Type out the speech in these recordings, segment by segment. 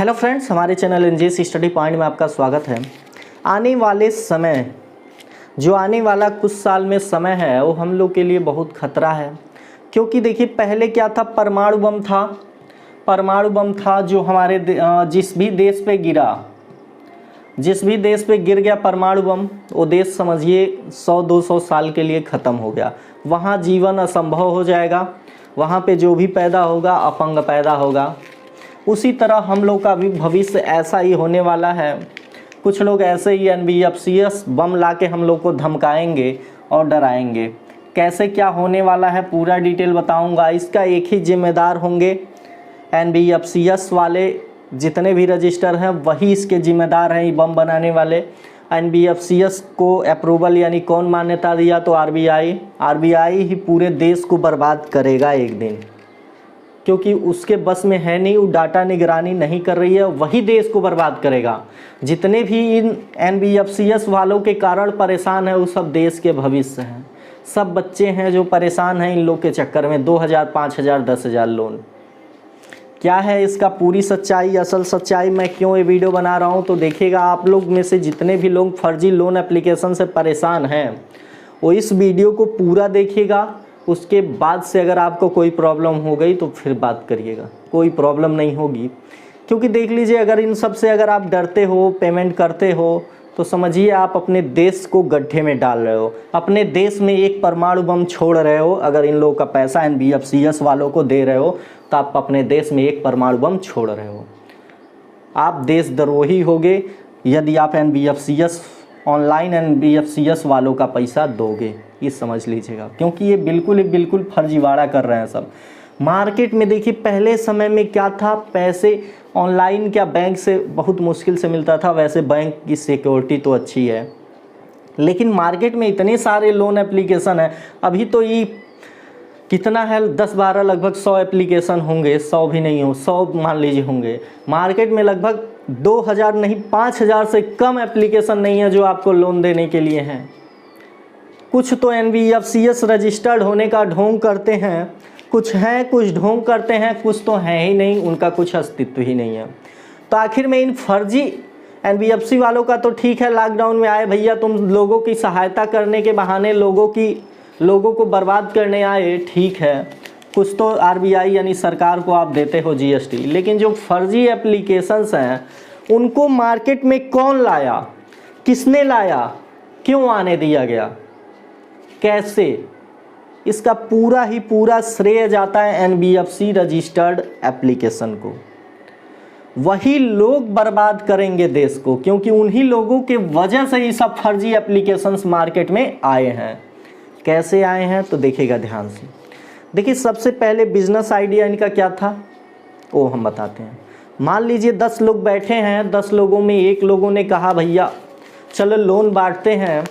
Hello friends, हमारे channel एनजेएस study point में आपका स्वागत है। आने वाले समय, जो आने वाला कुछ साल में समय है, वो हम लोग के लिए बहुत खतरा है। क्योंकि देखिए, पहले क्या था, परमाणु बम था जो हमारे जिस भी देश पे गिर गया परमाणु बम, वो देश समझिए 100-200 साल के लिए ख़त्म हो गया। वहाँ जीवन असंभव हो जाएगा, वहाँ पे जो भी पैदा होगा अपंग पैदा होगा। उसी तरह हम लोग का भी भविष्य ऐसा ही होने वाला है। कुछ लोग ऐसे ही एनबीएफसीएस बम ला के हम लोग को धमकाएंगे और डराएंगे। कैसे क्या होने वाला है पूरा डिटेल बताऊंगा। इसका एक ही जिम्मेदार होंगे, एनबीएफसीएस वाले जितने भी रजिस्टर हैं वही इसके जिम्मेदार हैं। ये बम बनाने वाले एनबीएफसीएस को अप्रूवल यानी कौन मान्यता दिया, तो आरबीआई ही पूरे देश को बर्बाद करेगा एक दिन, क्योंकि उसके बस में है नहीं, वो डाटा निगरानी नहीं कर रही है, वही देश को बर्बाद करेगा। जितने भी इन एनबीएफसीएस वालों के कारण परेशान है वो सब देश के भविष्य हैं। सब बच्चे हैं जो परेशान हैं इन लोग के चक्कर में। 2000, 5000, 10,000 लोन। क्या है इसका पूरी सच्चाई, असल सच्चाई, मैं क्यों ये वीडियो बना रहा हूँ तो देखिएगा। आप लोग में से जितने भी लोग फर्जी लोन एप्लीकेशन से परेशान हैं वो इस वीडियो को पूरा देखिएगा। उसके बाद से अगर आपको कोई प्रॉब्लम हो गई तो फिर बात करिएगा। कोई प्रॉब्लम नहीं होगी, क्योंकि देख लीजिए, अगर इन सब से अगर आप डरते हो, पेमेंट करते हो, तो समझिए आप अपने देश को गड्ढे में डाल रहे हो। अपने देश में एक परमाणु बम छोड़ रहे हो। अगर इन लोगों का पैसा एनबीएफसीएस वालों को दे रहे हो तो आप अपने देश में एक परमाणु बम छोड़ रहे हो। आप देशद्रोही होगे यदि आप ऑनलाइन एनबीएफसीएस वालों का पैसा दोगे, ये समझ लीजिएगा। क्योंकि ये बिल्कुल फर्जीवाड़ा कर रहे हैं सब। मार्केट में देखिए, पहले समय में क्या था, पैसे ऑनलाइन क्या बैंक से बहुत मुश्किल से मिलता था। वैसे बैंक की सिक्योरिटी तो अच्छी है, लेकिन मार्केट में इतने सारे लोन एप्लीकेशन है। अभी तो ये कितना है, 10-12 लगभग 100 एप्लीकेशन होंगे, 100 भी नहीं हो, 100 मान लीजिए होंगे। मार्केट में लगभग 2000 नहीं 5000 से कम एप्लीकेशन नहीं है जो आपको लोन देने के लिए हैं। कुछ तो एनबीएफसीएस रजिस्टर्ड होने का ढोंग करते हैं, कुछ हैं, कुछ ढोंग करते हैं, कुछ तो हैं ही नहीं, उनका कुछ अस्तित्व ही नहीं है। तो आखिर में इन फर्जी एनबीएफसी वालों का तो ठीक है, लॉकडाउन में आए भैया, तुम लोगों की सहायता करने के बहाने लोगों को बर्बाद करने आए, ठीक है। कुछ तो आरबीआई यानी सरकार को आप देते हो जीएसटी, लेकिन जो फर्जी एप्लीकेशंस हैं उनको मार्केट में कौन लाया, किसने लाया, क्यों आने दिया गया, कैसे, इसका पूरा श्रेय जाता है एनबीएफसी रजिस्टर्ड एप्लीकेशन को। वही लोग बर्बाद करेंगे देश को, क्योंकि उन्हीं लोगों के वजह से ये सब फर्जी एप्लीकेशंस मार्केट में आए हैं। कैसे आए हैं तो देखिएगा ध्यान से। देखिए, सबसे पहले बिजनेस आइडिया इनका क्या था वो हम बताते हैं। मान लीजिए 10 लोग बैठे हैं, 10 लोगों में एक लोगों ने कहा भैया चलो लोन बांटते हैं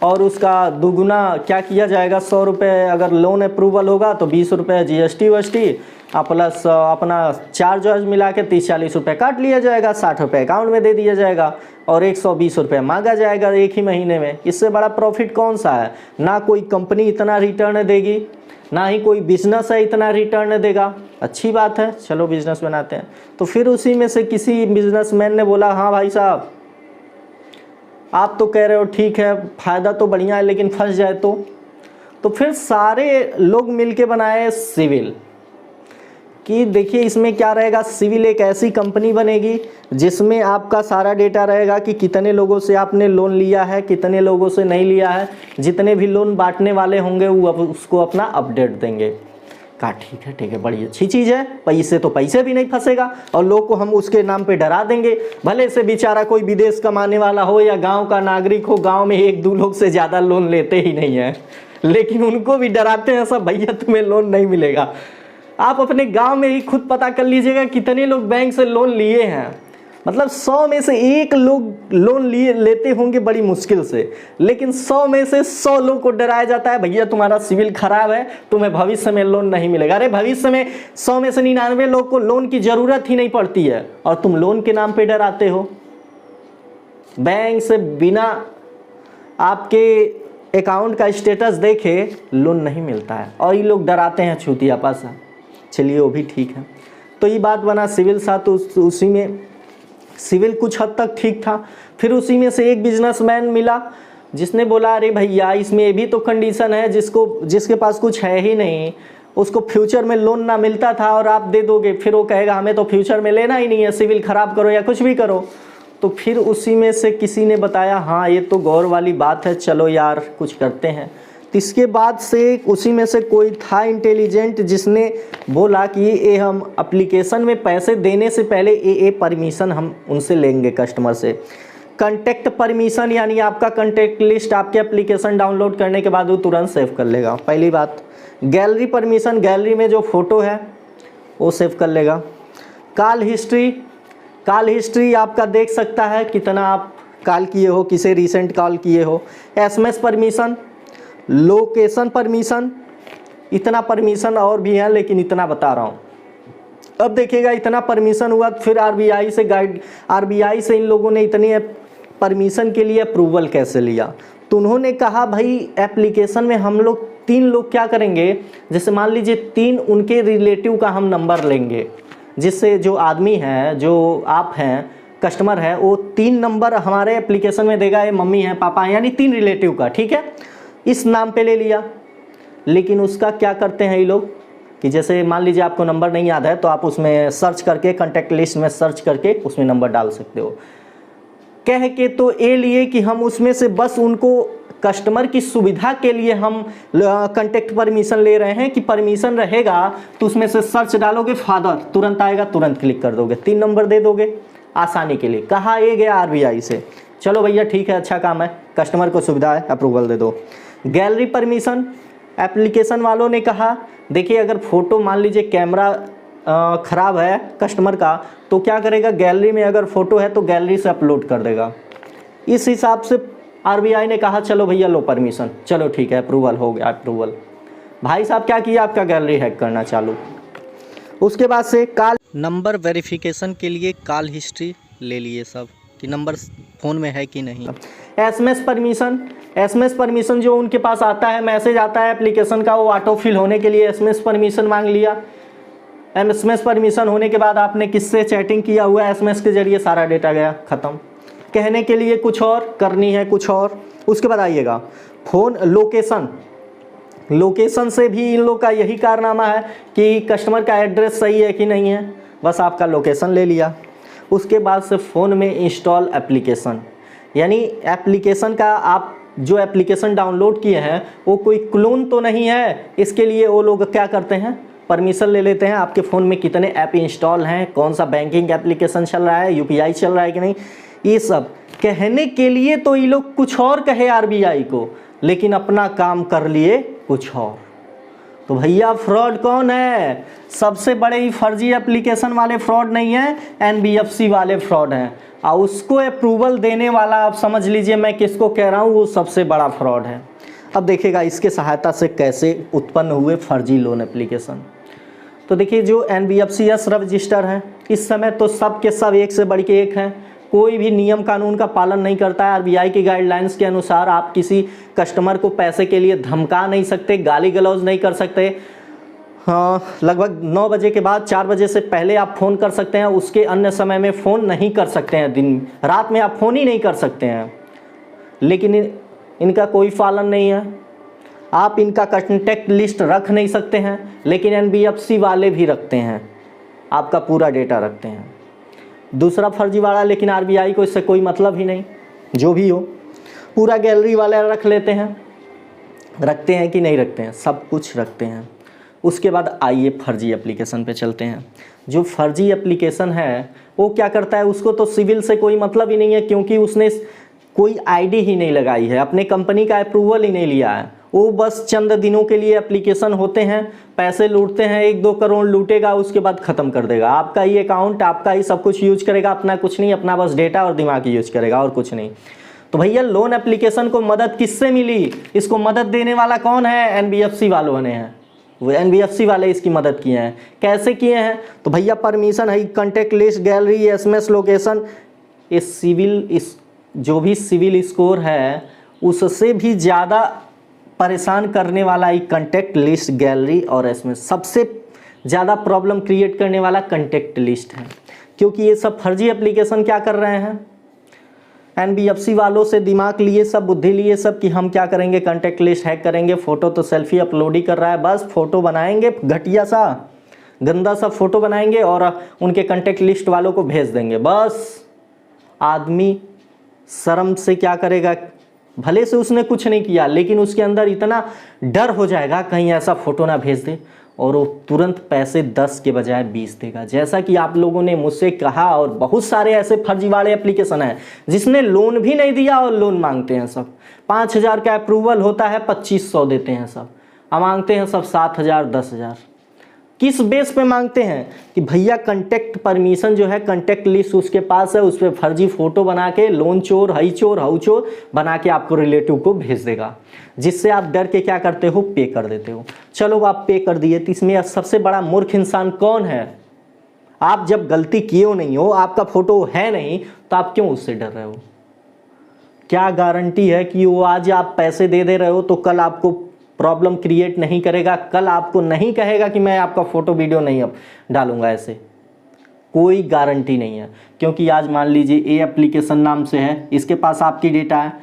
और उसका दुगुना क्या किया जाएगा, 100 रुपये अगर लोन अप्रूवल होगा तो 20 रुपये जीएसटी वस्टी प्लस अपना चार्ज वार्ज मिला के 30-40 रुपये काट लिया जाएगा, 60 रुपये अकाउंट में दे दिया जाएगा और 120 रुपये मांगा जाएगा एक ही महीने में। इससे बड़ा प्रॉफिट कौन सा है? ना कोई कंपनी इतना रिटर्न देगी, ना ही कोई बिजनेस है इतना रिटर्न देगा। अच्छी बात है, चलो बिजनेस बनाते हैं। तो फिर उसी में से किसी बिजनेसमैन ने बोला, हाँ भाई साहब, आप तो कह रहे हो ठीक है, फ़ायदा तो बढ़िया है, लेकिन फंस जाए तो फिर सारे लोग मिलके बनाए सिविल, कि देखिए इसमें क्या रहेगा। सिविल एक ऐसी कंपनी बनेगी जिसमें आपका सारा डेटा रहेगा कि कितने लोगों से आपने लोन लिया है, कितने लोगों से नहीं लिया है। जितने भी लोन बांटने वाले होंगे वो उसको अपना अपडेट देंगे। कहा ठीक है, बड़ी अच्छी चीज़ है, पैसे भी नहीं फंसेगा और लोग को हम उसके नाम पे डरा देंगे। भले से बेचारा कोई विदेश कमाने वाला हो या गांव का नागरिक हो, गांव में 1-2 लोग से ज़्यादा लोन लेते ही नहीं है, लेकिन उनको भी डराते हैं सब, भैया तुम्हें लोन नहीं मिलेगा। आप अपने गांव में ही खुद पता कर लीजिएगा कितने लोग बैंक से लोन लिए हैं। मतलब 100 में से 1 लोग लोन लेते होंगे बड़ी मुश्किल से, लेकिन 100 में से 100 लोग को डराया जाता है, भैया तुम्हारा सिविल खराब है, तुम्हें भविष्य में लोन नहीं मिलेगा। अरे भविष्य में 100 में से 99 लोग को लोन की ज़रूरत ही नहीं पड़ती है और तुम लोन के नाम पे डराते हो। बैंक से बिना आपके अकाउंट का स्टेटस देखे लोन नहीं मिलता है और ये लोग डराते हैं छूतिया पासा। चलिए वो भी ठीक है। तो ये बात बना सिविल सा, तो उसी में सिविल कुछ हद तक ठीक था। फिर उसी में से एक बिजनेसमैन मिला जिसने बोला अरे भैया इसमें ये भी तो कंडीशन है, जिसके पास कुछ है ही नहीं उसको फ्यूचर में लोन ना मिलता था और आप दे दोगे, फिर वो कहेगा हमें तो फ्यूचर में लेना ही नहीं है, सिविल ख़राब करो या कुछ भी करो। तो फिर उसी में से किसी ने बताया हाँ ये तो गौर वाली बात है, चलो यार कुछ करते हैं। तो इसके बाद से उसी में से कोई था इंटेलिजेंट जिसने बोला कि ये हम एप्लीकेशन में पैसे देने से पहले ये परमिशन हम उनसे लेंगे कस्टमर से। कंटेक्ट परमिशन यानी आपका कंटेक्ट लिस्ट आपके एप्लीकेशन डाउनलोड करने के बाद वो तुरंत सेव कर लेगा, पहली बात। गैलरी परमिशन, गैलरी में जो फ़ोटो है वो सेव कर लेगा। कॉल हिस्ट्री आपका देख सकता है कितना आप कॉल किए हो, किसे रिसेंट कॉल किए हो। एसएमएस परमिशन, लोकेशन परमिशन, इतना परमिशन और भी है लेकिन इतना बता रहा हूँ। अब देखिएगा इतना परमिशन हुआ, फिर आरबीआई से इन लोगों ने इतनी परमिशन के लिए अप्रूवल कैसे लिया। तो उन्होंने कहा भाई एप्लीकेशन में हम लोग 3 लोग क्या करेंगे, जैसे मान लीजिए 3 उनके रिलेटिव का हम नंबर लेंगे, जिससे जो आदमी है, जो आप हैं कस्टमर है, वो 3 नंबर हमारे एप्लीकेशन में देगा, ये मम्मी है पापा है, यानी 3 रिलेटिव का, ठीक है, इस नाम पे ले लिया। लेकिन उसका क्या करते हैं ये लोग कि जैसे मान लीजिए आपको नंबर नहीं याद है तो आप उसमें सर्च करके कॉन्टैक्ट लिस्ट में सर्च करके उसमें नंबर डाल सकते हो। कह के तो ये लिए कि हम उसमें से बस उनको कस्टमर की सुविधा के लिए हम कॉन्टैक्ट परमिशन ले रहे हैं कि परमिशन रहेगा तो उसमें से सर्च डालोगे फादर, तुरंत आएगा, तुरंत क्लिक कर दोगे, 3 नंबर दे दोगे आसानी के लिए। कहा ये गया आरबीआई से, चलो भैया ठीक है, अच्छा काम है, कस्टमर को सुविधा है, अप्रूवल दे दो। गैलरी परमिशन, एप्लीकेशन वालों ने कहा देखिए अगर फ़ोटो मान लीजिए कैमरा ख़राब है कस्टमर का तो क्या करेगा, गैलरी में अगर फ़ोटो है तो गैलरी से अपलोड कर देगा। इस हिसाब से आरबीआई ने कहा चलो भैया लो परमिशन, चलो ठीक है, अप्रूवल हो गया। अप्रूवल भाई साहब क्या किया, आपका गैलरी हैक करना चालू। उसके बाद से कॉल नंबर वेरिफिकेशन के लिए कॉल हिस्ट्री ले लिए सब कि नंबर फ़ोन में है कि नहीं। एसएमएस परमिशन जो उनके पास आता है, मैसेज आता है एप्लीकेशन का, वो ऑटो फिल होने के लिए एसएमएस परमिशन मांग लिया। एसएमएस परमिशन होने के बाद आपने किससे चैटिंग किया हुआ है एसएमएस के जरिए, सारा डेटा गया, ख़त्म। कहने के लिए कुछ और, करनी है कुछ और। उसके बाद आइएगा फ़ोन लोकेशन से भी इन लोग का यही कारनामा है कि कस्टमर का एड्रेस सही है कि नहीं है, बस आपका लोकेशन ले लिया। उसके बाद से फ़ोन में इंस्टॉल एप्लीकेशन, यानी एप्लीकेशन का आप जो एप्लीकेशन डाउनलोड किए हैं वो कोई क्लोन तो नहीं है, इसके लिए वो लोग क्या करते हैं, परमिशन ले लेते हैं आपके फ़ोन में कितने ऐप इंस्टॉल हैं, कौन सा बैंकिंग एप्लीकेशन चल रहा है, यूपीआई चल रहा है कि नहीं, ये सब कहने के लिए। तो ये लोग कुछ और कहे आरबीआई को, लेकिन अपना काम कर लिए कुछ और। तो भैया फ्रॉड कौन है, सबसे बड़े ही फर्जी एप्लीकेशन वाले फ्रॉड नहीं है, एनबीएफसी वाले फ्रॉड हैं। और उसको अप्रूवल देने वाला, आप समझ लीजिए मैं किसको कह रहा हूँ, वो सबसे बड़ा फ्रॉड है। अब देखिएगा इसके सहायता से कैसे उत्पन्न हुए फर्जी लोन एप्लीकेशन। तो देखिए जो एनबीएफसीएस रजिस्टर है इस समय तो सब के सब एक से बढ़ के एक हैं, कोई भी नियम कानून का पालन नहीं करता है। आरबीआई की गाइडलाइंस के अनुसार आप किसी कस्टमर को पैसे के लिए धमका नहीं सकते, गाली गलौज नहीं कर सकते। हाँ, लगभग 9 बजे के बाद 4 बजे से पहले आप फ़ोन कर सकते हैं, उसके अन्य समय में फ़ोन नहीं कर सकते हैं, दिन रात में आप फ़ोन ही नहीं कर सकते हैं। लेकिन इनका कोई पालन नहीं है, आप इनका कॉन्टैक्ट लिस्ट रख नहीं सकते हैं, लेकिन एनबीएफसी वाले भी रखते हैं, आपका पूरा डेटा रखते हैं। दूसरा फर्जीवाड़ा, लेकिन आरबीआई को इससे कोई मतलब ही नहीं, जो भी हो पूरा गैलरी वाले रख लेते हैं, रखते हैं कि नहीं रखते हैं, सब कुछ रखते हैं। उसके बाद आइए फर्जी एप्लीकेशन पे चलते हैं। जो फर्जी एप्लीकेशन है वो क्या करता है, उसको तो सिविल से कोई मतलब ही नहीं है, क्योंकि उसने कोई आईडी ही नहीं लगाई है, अपने कंपनी का अप्रूवल ही नहीं लिया है। वो बस चंद दिनों के लिए एप्लीकेशन होते हैं, पैसे लूटते हैं, 1-2 करोड़ लूटेगा, उसके बाद ख़त्म कर देगा। आपका ही अकाउंट, आपका ही सब कुछ यूज करेगा, अपना कुछ नहीं, अपना बस डेटा और दिमाग यूज करेगा और कुछ नहीं। तो भैया लोन एप्लीकेशन को मदद किससे मिली, इसको मदद देने वाला कौन है, एनबीएफसी वालों ने है। वो एनबीएफसी वाले इसकी मदद किए हैं। कैसे किए हैं, तो भैया परमिशन है, contact list, gallery, SMS, location, इस जो भी सिविल स्कोर है उससे भी ज़्यादा परेशान करने वाला एक कॉन्टैक्ट लिस्ट, गैलरी और एसएमएस। सबसे ज़्यादा प्रॉब्लम क्रिएट करने वाला कॉन्टैक्ट लिस्ट है, क्योंकि ये सब फर्जी एप्लीकेशन क्या कर रहे हैं, एनबीएफसी वालों से दिमाग लिए सब, बुद्धि लिए सब कि हम क्या करेंगे, कॉन्टैक्ट लिस्ट हैक करेंगे। फ़ोटो तो सेल्फी अपलोड ही कर रहा है, बस फ़ोटो बनाएंगे घटिया सा गंदा सा फ़ोटो बनाएंगे और उनके कॉन्टैक्ट लिस्ट वालों को भेज देंगे। बस आदमी शर्म से क्या करेगा, भले से उसने कुछ नहीं किया लेकिन उसके अंदर इतना डर हो जाएगा कहीं ऐसा फ़ोटो ना भेज दे, और वो तुरंत पैसे 10 के बजाय 20 देगा। जैसा कि आप लोगों ने मुझसे कहा, और बहुत सारे ऐसे फर्जीवाड़े एप्लीकेशन हैं जिसने लोन भी नहीं दिया और लोन मांगते हैं सब। 5,000 का अप्रूवल होता है, 2500 देते हैं सब, और मांगते हैं सब 7,000 10,000। किस बेस पे मांगते हैं कि भैया कंटेक्ट परमिशन जो है, कंटेक्ट लिस्ट उसके पास है, उस पर फर्जी फ़ोटो बना के लोन चोर, हई चोर, हाउ चोर बना के आपको रिलेटिव को भेज देगा, जिससे आप डर के क्या करते हो, पे कर देते हो। चलो आप पे कर दिए, तो इसमें सबसे बड़ा मूर्ख इंसान कौन है? आप जब गलती किए हो नहीं हो, आपका फ़ोटो है नहीं, तो आप क्यों उससे डर रहे हो? क्या गारंटी है कि वो आज आप पैसे दे रहे हो तो कल आपको प्रॉब्लम क्रिएट नहीं करेगा, कल आपको नहीं कहेगा कि मैं आपका फ़ोटो वीडियो नहीं अब डालूंगा? ऐसे कोई गारंटी नहीं है। क्योंकि आज मान लीजिए ए एप्लीकेशन नाम से है, इसके पास आपकी डेटा है,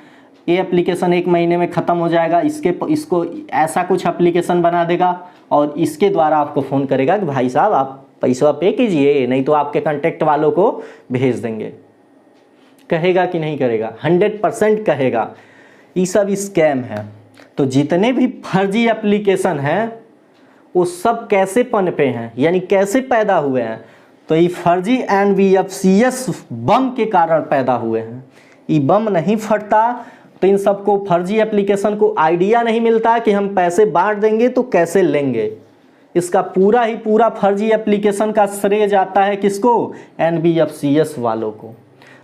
ए एप्लीकेशन 1 महीने में ख़त्म हो जाएगा, इसको ऐसा कुछ एप्लीकेशन बना देगा और इसके द्वारा आपको फ़ोन करेगा कि भाई साहब आप पैसा पे कीजिए, नहीं तो आपके कॉन्टैक्ट वालों को भेज देंगे। कहेगा कि नहीं करेगा? 100% कहेगा। ये सब स्कैम है। तो जितने भी फर्जी एप्लीकेशन हैं वो सब कैसे पनपे हैं, यानी कैसे पैदा हुए हैं? तो ये फर्जी एनबीएफसीएस बम के कारण पैदा हुए हैं। ये बम नहीं फटता तो इन सबको, फर्जी एप्लीकेशन को आइडिया नहीं मिलता कि हम पैसे बांट देंगे तो कैसे लेंगे। इसका पूरा ही पूरा फर्जी एप्लीकेशन का श्रेय जाता है किसको? एनबीएफसीएस वालों को।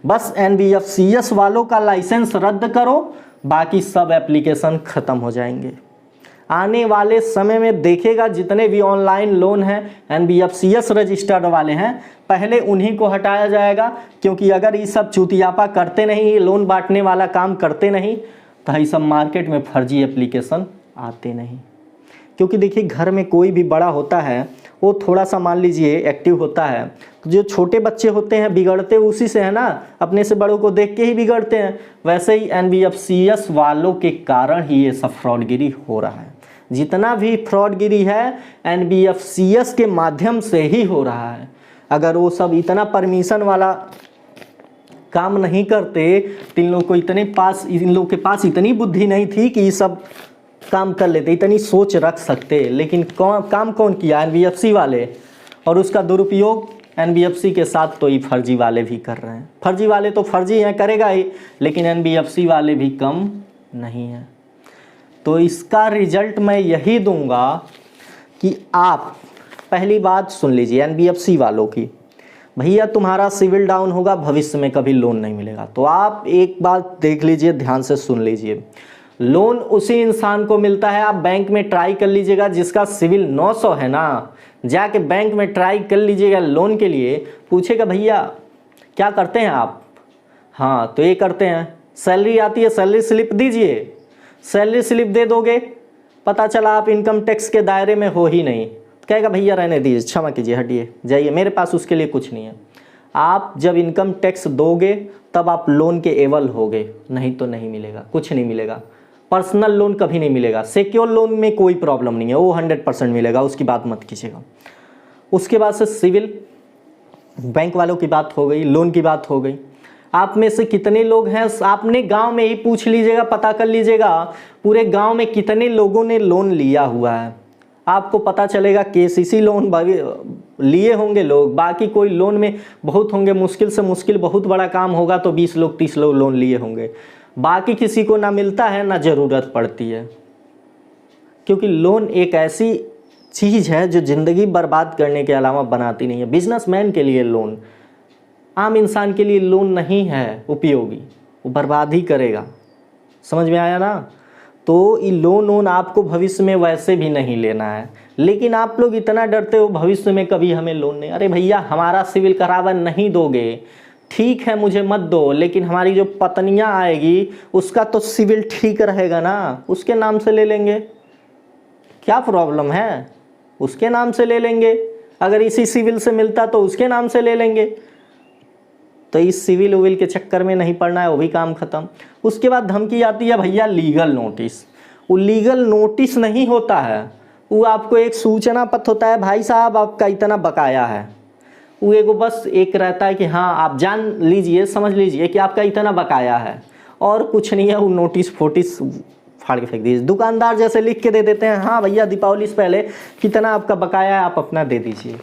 बस एनबीएफसीएस वालों का लाइसेंस रद्द करो, बाकी सब एप्लीकेशन ख़त्म हो जाएंगे। आने वाले समय में देखिएगा जितने भी ऑनलाइन लोन हैं एनबीएफसीएस रजिस्टर्ड वाले हैं, पहले उन्हीं को हटाया जाएगा। क्योंकि अगर ये सब चूतियापा करते नहीं, ये लोन बांटने वाला काम करते नहीं, तो ये सब मार्केट में फर्जी एप्लीकेशन आते नहीं। क्योंकि देखिए घर में कोई भी बड़ा होता है वो थोड़ा सा मान लीजिए एक्टिव होता है, तो जो छोटे बच्चे होते हैं बिगड़ते उसी से है ना, अपने से बड़ों को देख के ही बिगड़ते हैं। वैसे ही एनबीएफसीएस वालों के कारण ही ये सब फ्रॉडगिरी हो रहा है। जितना भी फ्रॉडगिरी है एनबीएफसीएस के माध्यम से ही हो रहा है। अगर वो सब इतना परमिशन वाला काम नहीं करते तो इन लोग के पास इतनी बुद्धि नहीं थी कि ये सब काम कर लेते, इतनी सोच रख सकते। लेकिन काम कौन किया? एनबीएफसी वाले। और उसका दुरुपयोग एनबीएफसी के साथ तो ये फर्जी वाले भी कर रहे हैं। फर्जी वाले तो फर्जी हैं, करेगा ही, लेकिन एनबीएफसी वाले भी कम नहीं हैं। तो इसका रिजल्ट मैं यही दूंगा कि आप पहली बात सुन लीजिए एनबीएफसी वालों की, भैया तुम्हारा सिविल डाउन होगा, भविष्य में कभी लोन नहीं मिलेगा। तो आप एक बात देख लीजिए, ध्यान से सुन लीजिए, लोन उसी इंसान को मिलता है, आप बैंक में ट्राई कर लीजिएगा जिसका सिविल 900 है ना, जाके बैंक में ट्राई कर लीजिएगा लोन के लिए। पूछेगा भैया क्या करते हैं आप? हाँ तो ये करते हैं, सैलरी आती है, सैलरी स्लिप दीजिए। सैलरी स्लिप दे दोगे, पता चला आप इनकम टैक्स के दायरे में हो ही नहीं, कहेगा भैया रहने दीजिए, क्षमा कीजिए, हटिए जाइए, मेरे पास उसके लिए कुछ नहीं है। आप जब इनकम टैक्स दोगे तब आप लोन के एवल होगे, नहीं तो नहीं मिलेगा, कुछ नहीं मिलेगा। पर्सनल लोन कभी नहीं मिलेगा। सिक्योर लोन में कोई प्रॉब्लम नहीं है, वो 100% मिलेगा, उसकी बात मत कीजिएगा। उसके बाद से सिविल, बैंक वालों की बात हो गई, लोन की बात हो गई। आप में से कितने लोग हैं, आपने गांव में ही पूछ लीजिएगा, पता कर लीजिएगा पूरे गांव में कितने लोगों ने लोन लिया हुआ है। आपको पता चलेगा केसीसी लोन लिए होंगे लोग, बाकी कोई लोन में बहुत होंगे, मुश्किल से मुश्किल बहुत बड़ा काम होगा तो 20 लोग 30 लोग लोन लिए होंगे। बाकी किसी को ना मिलता है ना ज़रूरत पड़ती है। क्योंकि लोन एक ऐसी चीज़ है जो ज़िंदगी बर्बाद करने के अलावा बनाती नहीं है। बिजनेसमैन के लिए लोन, आम इंसान के लिए लोन नहीं है उपयोगी, वो बर्बाद ही करेगा। समझ में आया ना? तो ये लोन आपको भविष्य में वैसे भी नहीं लेना है, लेकिन आप लोग इतना डरते हो भविष्य में कभी हमें लोन नहीं। अरे भैया हमारा सिविल करावा नहीं दोगे, ठीक है मुझे मत दो, लेकिन हमारी जो पत्नियां आएगी उसका तो सिविल ठीक रहेगा ना, उसके नाम से ले लेंगे, क्या प्रॉब्लम है? उसके नाम से ले लेंगे, अगर इसी सिविल से मिलता तो उसके नाम से ले लेंगे। तो इस सिविल उविल के चक्कर में नहीं पड़ना है, वो भी काम खत्म। उसके बाद धमकी आती है भैया लीगल नोटिस। वो लीगल नोटिस नहीं होता है, वो आपको एक सूचना पत्र होता है, भाई साहब आपका इतना बकाया है। वो एगो बस एक रहता है कि हाँ आप जान लीजिए, समझ लीजिए कि आपका इतना बकाया है, और कुछ नहीं है। वो नोटिस फोटिस फाड़ के फेंक दीजिए। दुकानदार जैसे लिख के दे देते हैं, हाँ भैया दीपावली से पहले कितना आपका बकाया है, आप अपना दे दीजिए।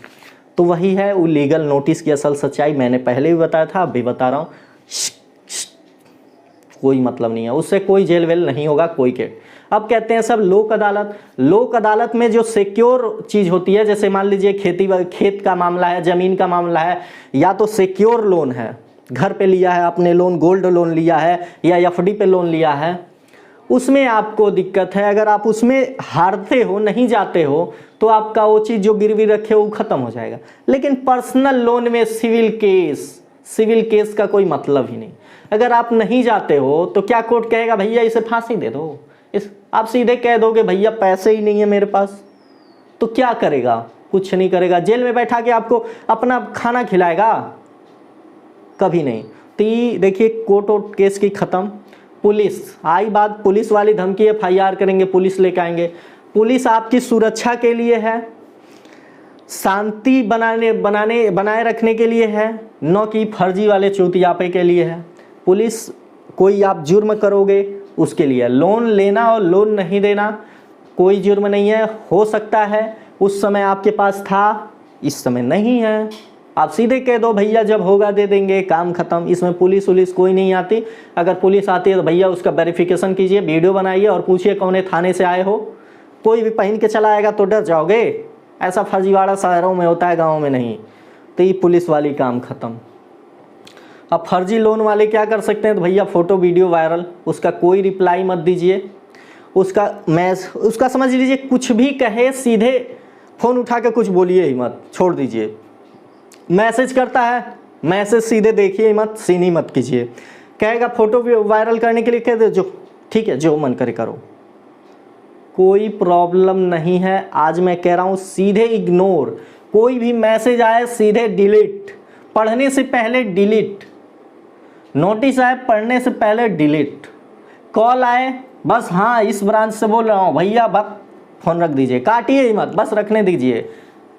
तो वही है वो लीगल नोटिस की असल सच्चाई। मैंने पहले भी बताया था, अब भी बता रहा हूँ, कोई मतलब नहीं है उससे, कोई जेल वेल नहीं होगा कोई के। अब कहते हैं सब लोक अदालत। लोक अदालत में जो सिक्योर चीज़ होती है, जैसे मान लीजिए खेत का मामला है, ज़मीन का मामला है, या तो सिक्योर लोन है, घर पे लिया है आपने लोन, गोल्ड लोन लिया है या एफडी पे लोन लिया है, उसमें आपको दिक्कत है। अगर आप उसमें हारते हो, नहीं जाते हो, तो आपका वो चीज़ जो गिरवी रखे वो ख़त्म हो जाएगा। लेकिन पर्सनल लोन में सिविल केस का कोई मतलब ही नहीं। अगर आप नहीं जाते हो तो क्या कोर्ट कहेगा भैया इसे फांसी दे दो, आप सीधे कह दोगे भैया पैसे ही नहीं है मेरे पास, तो क्या करेगा? कुछ नहीं करेगा। जेल में बैठा के आपको अपना खाना खिलाएगा? कभी नहीं। तो ये देखिए कोर्ट और केस की ख़त्म। पुलिस आई बात, पुलिस वाली धमकी, FIR करेंगे, पुलिस लेके आएंगे। पुलिस आपकी सुरक्षा के लिए है, शांति बनाए रखने के लिए है, न कि फर्जी वाले चूतियापे के लिए है। पुलिस कोई आप जुर्म करोगे उसके लिए, लोन लेना और लोन नहीं देना कोई जुर्म नहीं है। हो सकता है उस समय आपके पास था, इस समय नहीं है, आप सीधे कह दो भैया जब होगा दे देंगे, काम खत्म। इसमें पुलिस कोई नहीं आती। अगर पुलिस आती है तो भैया उसका वेरिफिकेशन कीजिए, वीडियो बनाइए और पूछिए कौन थाने से आए हो। कोई भी पहन के चला आएगा तो डर जाओगे। ऐसा फर्जीवाड़ा शहरों में होता है, गाँव में नहीं। तो ये पुलिस वाली काम खत्म। अब फर्जी लोन वाले क्या कर सकते हैं? तो भैया फ़ोटो वीडियो वायरल, उसका कोई रिप्लाई मत दीजिए, उसका समझ लीजिए कुछ भी कहे सीधे फ़ोन उठा के कुछ बोलिए ही मत, छोड़ दीजिए। मैसेज करता है, मैसेज सीधे देखिए ही मत, सीन ही मत कीजिए। कहेगा फ़ोटो वायरल करने के लिए कह दे, जो ठीक है जो मन करे करो, कोई प्रॉब्लम नहीं है। आज मैं कह रहा हूँ सीधे इग्नोर, कोई भी मैसेज आए सीधे डिलीट, पढ़ने से पहले डिलीट, नोटिस आए पढ़ने से पहले डिलीट, कॉल आए बस हाँ इस ब्रांच से बोल रहा हूँ भैया, बस फ़ोन रख दीजिए, काटिए ही मत, बस रखने दीजिए।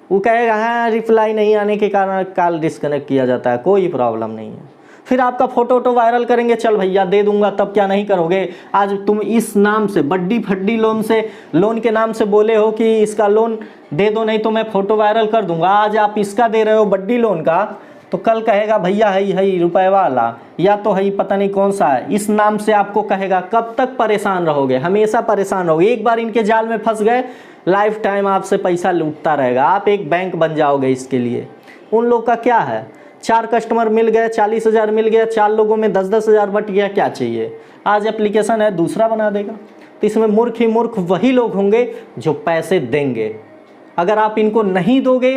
वो कहेगा हाँ रिप्लाई नहीं आने के कारण कॉल डिस्कनेक्ट किया जाता है, कोई प्रॉब्लम नहीं है। फिर आपका फ़ोटो वायरल करेंगे, चल भैया दे दूंगा, तब क्या नहीं करोगे? आज तुम इस नाम से बड्डी फड्डी लोन के नाम से बोले हो कि इसका लोन दे दो नहीं तो मैं फ़ोटो वायरल कर दूंगा। आज आप इसका दे रहे हो बड्डी लोन का, तो कल कहेगा भैया है रुपए वाला, या तो है पता नहीं कौन सा है, इस नाम से आपको कहेगा। कब तक परेशान रहोगे? हमेशा परेशान रहोगे। एक बार इनके जाल में फंस गए, लाइफ टाइम आपसे पैसा लूटता रहेगा। आप एक बैंक बन जाओगे इसके लिए। उन लोग का क्या है, 4 कस्टमर मिल गए, 40,000 मिल गया, 4 लोगों में 10-10 हज़ार बट गया, क्या चाहिए? आज एप्लीकेशन है, दूसरा बना देगा। तो इसमें मूर्ख ही मूर्ख वही लोग होंगे जो पैसे देंगे। अगर आप इनको नहीं दोगे,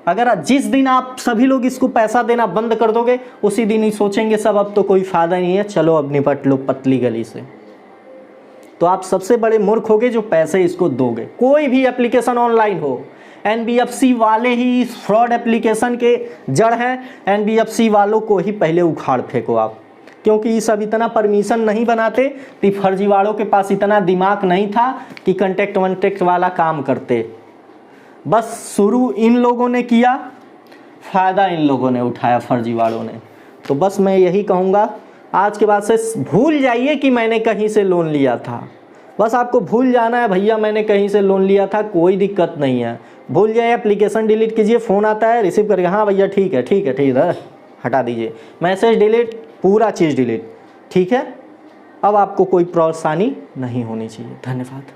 अगर जिस दिन आप सभी लोग इसको पैसा देना बंद कर दोगे, उसी दिन ही सोचेंगे सब अब तो कोई फ़ायदा नहीं है, चलो अब निपट लो पतली गली से। तो आप सबसे बड़े मूर्ख होगे जो पैसे इसको दोगे। कोई भी एप्लीकेशन ऑनलाइन हो, NBFC वाले ही इस फ्रॉड एप्लीकेशन के जड़ हैं। NBFC वालों को ही पहले उखाड़ फेंको आप, क्योंकि ये सब इतना परमिशन नहीं बनाते। तो फर्जीवाड़ों के पास इतना दिमाग नहीं था कि कंटेक्ट वाला काम करते। बस शुरू इन लोगों ने किया, फ़ायदा इन लोगों ने उठाया, फर्जीवाड़ों ने। तो बस मैं यही कहूँगा, आज के बाद से भूल जाइए कि मैंने कहीं से लोन लिया था। बस आपको भूल जाना है भैया मैंने कहीं से लोन लिया था, कोई दिक्कत नहीं है। भूल जाइए, एप्लीकेशन डिलीट कीजिए, फ़ोन आता है रिसीव करके हाँ भैया ठीक है हटा दीजिए, मैसेज डिलीट, पूरा चीज़ डिलीट, ठीक है। अब आपको कोई परेशानी नहीं होनी चाहिए। धन्यवाद।